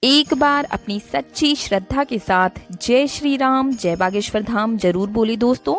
एक बार अपनी सच्ची श्रद्धा के साथ जय श्री राम जय बागेश्वर धाम जरूर बोली दोस्तों।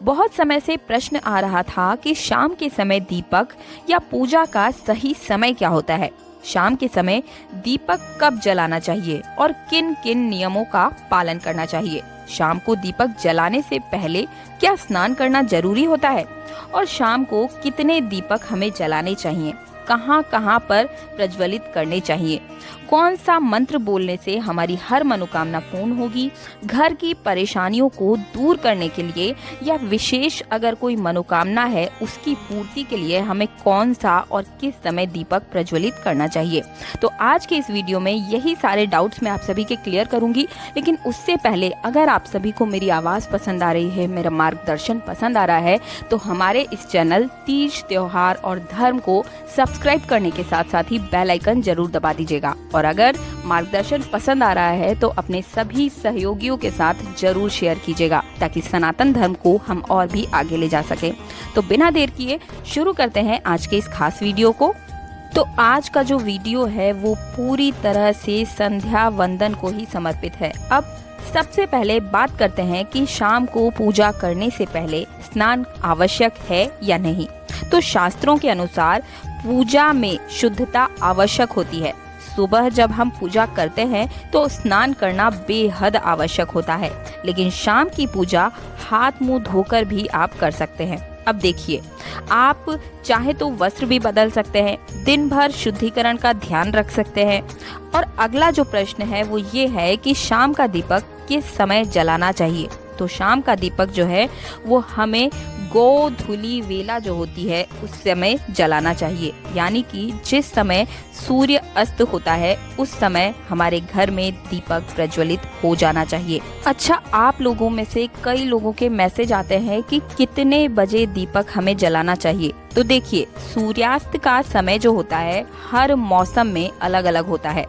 बहुत समय से प्रश्न आ रहा था कि शाम के समय दीपक या पूजा का सही समय क्या होता है। शाम के समय दीपक कब जलाना चाहिए और किन किन नियमों का पालन करना चाहिए। शाम को दीपक जलाने से पहले क्या स्नान करना जरूरी होता है और शाम को कितने दीपक हमें जलाने चाहिए, कहां कहां पर प्रज्वलित करने चाहिए, कौन सा मंत्र बोलने से हमारी हर मनोकामना पूर्ण होगी, घर की परेशानियों को दूर करने के लिए या विशेष अगर कोई मनोकामना है उसकी पूर्ति के लिए हमें कौन सा और किस समय दीपक प्रज्वलित करना चाहिए। तो आज के इस वीडियो में यही सारे डाउट्स मैं आप सभी के क्लियर करूंगी। लेकिन उससे पहले अगर आप सभी को मेरी आवाज़ पसंद आ रही है, मेरा मार्गदर्शन पसंद आ रहा है, तो हमारे इस चैनल तीज त्योहार और धर्म को सब्सक्राइब करने के साथ साथ ही बेल आइकन जरूर दबा दीजिएगा। और अगर मार्गदर्शन पसंद आ रहा है तो अपने सभी सहयोगियों के साथ जरूर शेयर कीजिएगा ताकि सनातन धर्म को हम और भी आगे ले जा सके। तो बिना देर किए शुरू करते हैं आज के इस खास वीडियो को। तो आज का जो वीडियो है वो पूरी तरह से संध्या वंदन को ही समर्पित है। अब सबसे पहले बात करते हैं कि शाम को पूजा करने से पहले स्नान आवश्यक है या नहीं। तो शास्त्रों के अनुसार पूजा में शुद्धता आवश्यक होती है। सुबह जब हम पूजा करते हैं तो स्नान करना बेहद आवश्यक होता है, लेकिन शाम की पूजा हाथ मुंह धोकर भी आप कर सकते हैं। अब देखिए, आप चाहे तो वस्त्र भी बदल सकते हैं, दिन भर शुद्धिकरण का ध्यान रख सकते हैं। और अगला जो प्रश्न है वो ये है कि शाम का दीपक किस समय जलाना चाहिए। तो शाम का दीपक जो है वो हमें गोधूली वेला जो होती है उस समय जलाना चाहिए, यानी कि जिस समय सूर्य अस्त होता है उस समय हमारे घर में दीपक प्रज्वलित हो जाना चाहिए। अच्छा, आप लोगों में से कई लोगों के मैसेज आते हैं कि कितने बजे दीपक हमें जलाना चाहिए। तो देखिए, सूर्यास्त का समय जो होता है हर मौसम में अलग अलग होता है।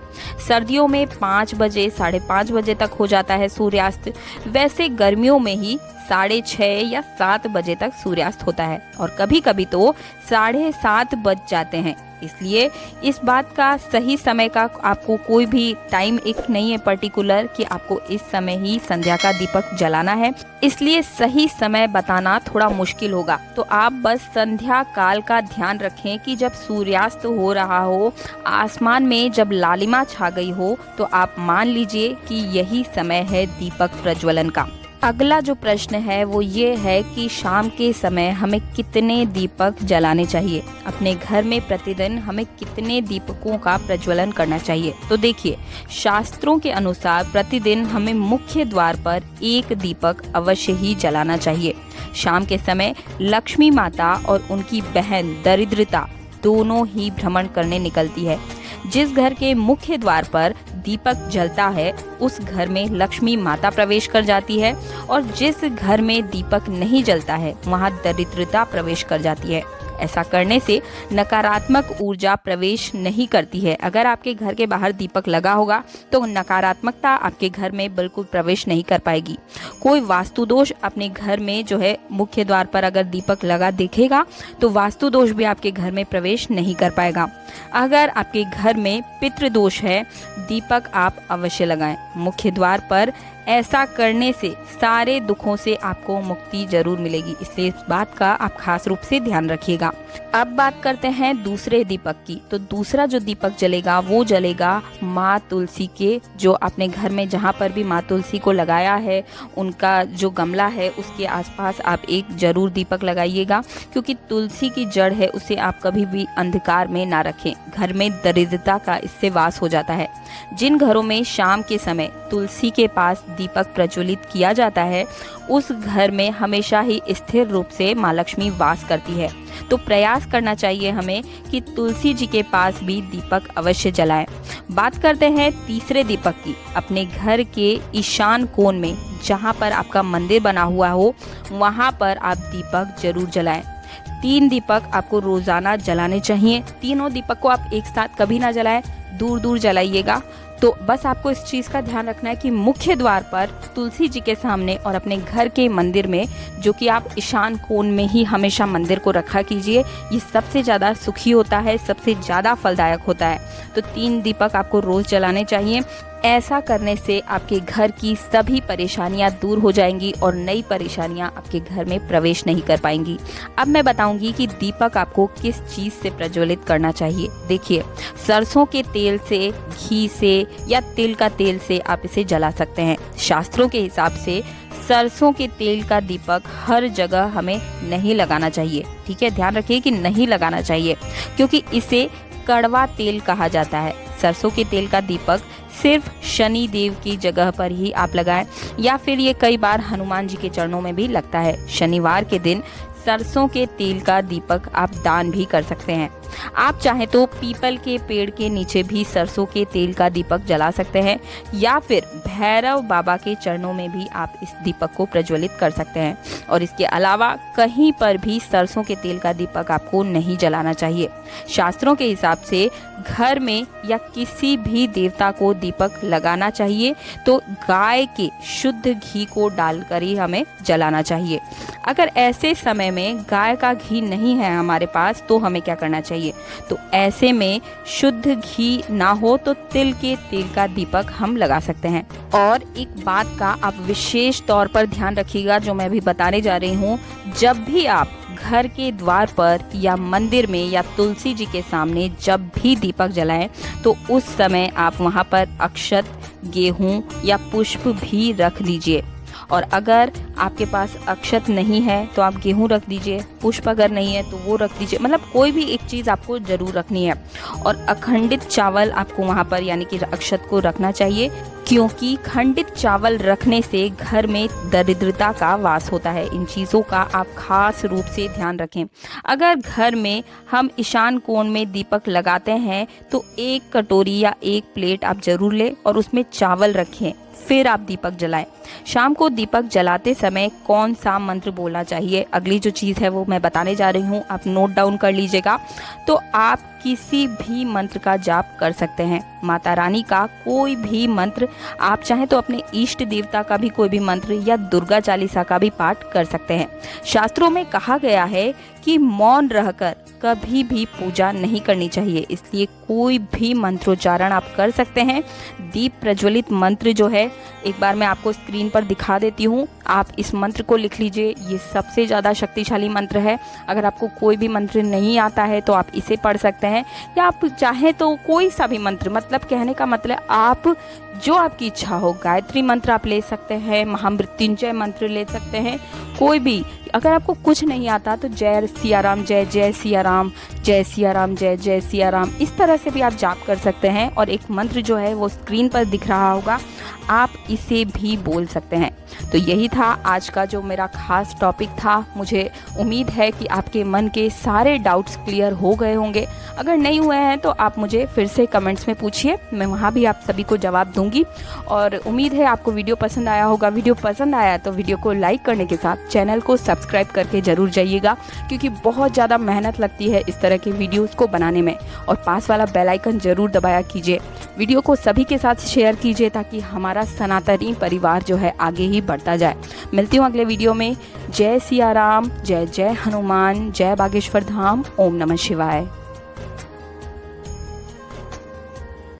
सर्दियों में 5 बजे 5:30 बजे तक हो जाता है सूर्यास्त। वैसे गर्मियों में ही 6:30 या 7 बजे तक सूर्यास्त होता है और कभी कभी तो 7:30 बज जाते हैं। इसलिए इस बात का सही समय का आपको कोई भी टाइम एक नहीं है पर्टिकुलर कि आपको इस समय ही संध्या का दीपक जलाना है, इसलिए सही समय बताना थोड़ा मुश्किल होगा। तो आप बस संध्या काल का ध्यान रखें कि जब सूर्यास्त हो रहा हो, आसमान में जब लालिमा छा गई हो, तो आप मान लीजिए कि यही समय है दीपक प्रज्वलन का। अगला जो प्रश्न है वो ये है कि शाम के समय हमें कितने दीपक जलाने चाहिए, अपने घर में प्रतिदिन हमें कितने दीपकों का प्रज्वलन करना चाहिए। तो देखिए, शास्त्रों के अनुसार प्रतिदिन हमें मुख्य द्वार पर 1 दीपक अवश्य ही जलाना चाहिए। शाम के समय लक्ष्मी माता और उनकी बहन दरिद्रता दोनों ही भ्रमण करने निकलती है। जिस घर के मुख्य द्वार पर दीपक जलता है उस घर में लक्ष्मी माता प्रवेश कर जाती है और जिस घर में दीपक नहीं जलता है वहां दरिद्रता प्रवेश कर जाती है। ऐसा करने से नकारात्मक ऊर्जा प्रवेश नहीं करती है। अगर आपके घर के बाहर दीपक लगा होगा तो नकारात्मकता आपके घर में बिल्कुल प्रवेश नहीं कर पाएगी। कोई वास्तु दोष अपने घर में जो है मुख्य द्वार पर अगर दीपक लगा दिखेगा तो वास्तु दोष भी आपके घर में प्रवेश नहीं कर पाएगा। अगर आपके घर में पितृ दोष है, दीपक आप अवश्य लगाएं मुख्य द्वार पर। ऐसा करने से सारे दुखों से आपको मुक्ति जरूर मिलेगी, इसलिए इस बात का आप खास रूप से ध्यान रखिएगा। अब बात करते हैं दूसरे दीपक की। तो दूसरा जो दीपक जलेगा वो जलेगा माँ तुलसी के, जो अपने घर में जहाँ पर भी माँ तुलसी को लगाया है उनका जो गमला है उसके आसपास आप एक जरूर दीपक लगाइएगा, क्योंकि तुलसी की जड़ है उसे आप कभी भी अंधकार में ना रखें। घर में दरिद्रता का इससे वास हो जाता है। जिन घरों में शाम के समय तुलसी के पास दीपक प्रज्वलित किया जाता है उस घर में हमेशा ही स्थिर रूप से माँ लक्ष्मी वास करती है। तो प्रयास करना चाहिए हमें कि तुलसी जी के पास भी दीपक अवश्य जलाएं। बात करते हैं तीसरे दीपक की। अपने घर के ईशान कोण में जहाँ पर आपका मंदिर बना हुआ हो वहाँ पर आप दीपक जरूर जलाएं। 3 दीपक आपको रोजाना जलाने चाहिए। तीनों दीपक को आप एक साथ कभी ना जलाएं, दूर दूर जलाइएगा। तो बस आपको इस चीज़ का ध्यान रखना है कि मुख्य द्वार पर तुलसी जी के सामने और अपने घर के मंदिर में, जो कि आप ईशान कोण में ही हमेशा मंदिर को रखा कीजिए। ये सबसे ज़्यादा सुखी होता है, सबसे ज़्यादा फलदायक होता है। तो 3 दीपक आपको रोज़ जलाने चाहिए। ऐसा करने से आपके घर की सभी परेशानियां दूर हो जाएंगी और नई परेशानियां आपके घर में प्रवेश नहीं कर पाएंगी। अब मैं बताऊंगी कि दीपक आपको किस चीज़ से प्रज्वलित करना चाहिए। देखिए, सरसों के तेल से, घी से या तिल का तेल से आप इसे जला सकते हैं। शास्त्रों के हिसाब से सरसों के तेल का दीपक हर जगह हमें नहीं लगाना चाहिए। ठीक है, ध्यान रखिए कि नहीं लगाना चाहिए, क्योंकि इसे कड़वा तेल कहा जाता है। सरसों के तेल का दीपक सिर्फ शनि देव की जगह पर ही आप लगाएं, या फिर ये कई बार हनुमान जी के चरणों में भी लगता है। शनिवार के दिन सरसों के तेल का दीपक आप दान भी कर सकते हैं। आप चाहें तो पीपल के पेड़ के नीचे भी सरसों के तेल का दीपक जला सकते हैं, या फिर भैरव बाबा के चरणों में भी आप इस दीपक को प्रज्वलित कर सकते हैं। और इसके अलावा कहीं पर भी सरसों के तेल का दीपक आपको नहीं जलाना चाहिए। शास्त्रों के हिसाब से घर में या किसी भी देवता को दीपक लगाना चाहिए तो गाय के शुद्ध घी को डालकर ही हमें जलाना चाहिए। अगर ऐसे समय में गाय का घी नहीं है हमारे पास, तो हमें क्या करना चाहिए? तो ऐसे में शुद्ध घी ना हो तो तिल के तेल का दीपक हम लगा सकते हैं। और एक बात का आप विशेष तौर पर ध्यान रखिएगा, जो मैं अभी बताने जा रही हूँ। जब भी आप घर के द्वार पर या मंदिर में या तुलसी जी के सामने जब भी दीपक जलाएं, तो उस समय आप वहां पर अक्षत, गेहूं या पुष्प भी रख दीजिए। और अगर आपके पास अक्षत नहीं है तो आप गेहूं रख दीजिए, पुष्प अगर नहीं है तो वो रख दीजिए। मतलब कोई भी एक चीज़ आपको ज़रूर रखनी है। और अखंडित चावल आपको वहाँ पर यानी कि अक्षत को रखना चाहिए, क्योंकि खंडित चावल रखने से घर में दरिद्रता का वास होता है। इन चीज़ों का आप खास रूप से ध्यान रखें। अगर घर में हम ईशान कोण में दीपक लगाते हैं तो 1 कटोरी या 1 प्लेट आप ज़रूर लें और उसमें चावल रखें, फिर आप दीपक जलाएं। शाम को दीपक जलाते समय कौन सा मंत्र बोलना चाहिए, अगली जो चीज़ है वो मैं बताने जा रही हूँ, आप नोट डाउन कर लीजिएगा। तो आप किसी भी मंत्र का जाप कर सकते हैं, माता रानी का कोई भी मंत्र, आप चाहें तो अपने इष्ट देवता का भी कोई भी मंत्र या दुर्गा चालीसा का भी पाठ कर सकते हैं। शास्त्रों में कहा गया है कि मौन रहकर कभी भी पूजा नहीं करनी चाहिए, इसलिए कोई भी मंत्रोच्चारण आप कर सकते हैं। दीप प्रज्वलित मंत्र जो है, एक बार मैं आपको स्क्रीन पर दिखा देती हूँ, आप इस मंत्र को लिख लीजिए। ये सबसे ज़्यादा शक्तिशाली मंत्र है। अगर आपको कोई भी मंत्र नहीं आता है तो आप इसे पढ़ सकते हैं, या आप चाहें तो कोई सा भी मंत्र, मतलब कहने का मतलब आप जो आपकी इच्छा हो, गायत्री मंत्र आप ले सकते हैं, महामृत्युंजय मंत्र ले सकते हैं, कोई भी। अगर आपको कुछ नहीं आता तो जय सिया राम, जय जय सिया राम, जय सिया राम, जय जय सिया राम, इस तरह से भी आप जाप कर सकते हैं। और एक मंत्र जो है वो स्क्रीन पर दिख रहा होगा, आप इसे भी बोल सकते हैं। तो यही था आज का जो मेरा खास टॉपिक था। मुझे उम्मीद है कि आपके मन के सारे डाउट्स क्लियर हो गए होंगे। अगर नहीं हुए हैं तो आप मुझे फिर से कमेंट्स में पूछिए, मैं वहाँ भी आप सभी को जवाब दूंगी। और उम्मीद है आपको वीडियो पसंद आया होगा। वीडियो पसंद आया तो वीडियो को लाइक करने के साथ चैनल को सब्सक्राइब करके ज़रूर जाइएगा, क्योंकि बहुत ज़्यादा मेहनत लगती है इस तरह के वीडियोज़ को बनाने में। और पास वाला बेल आइकन ज़रूर दबाया कीजिए। वीडियो को सभी के साथ शेयर कीजिए ताकि हमारा सनातनी परिवार जो है आगे ही बढ़ता जाए। मिलती हूँ अगले वीडियो में। जय सिया राम, जय जय हनुमान, जय बागेश्वर धाम, ओम नमः शिवाय।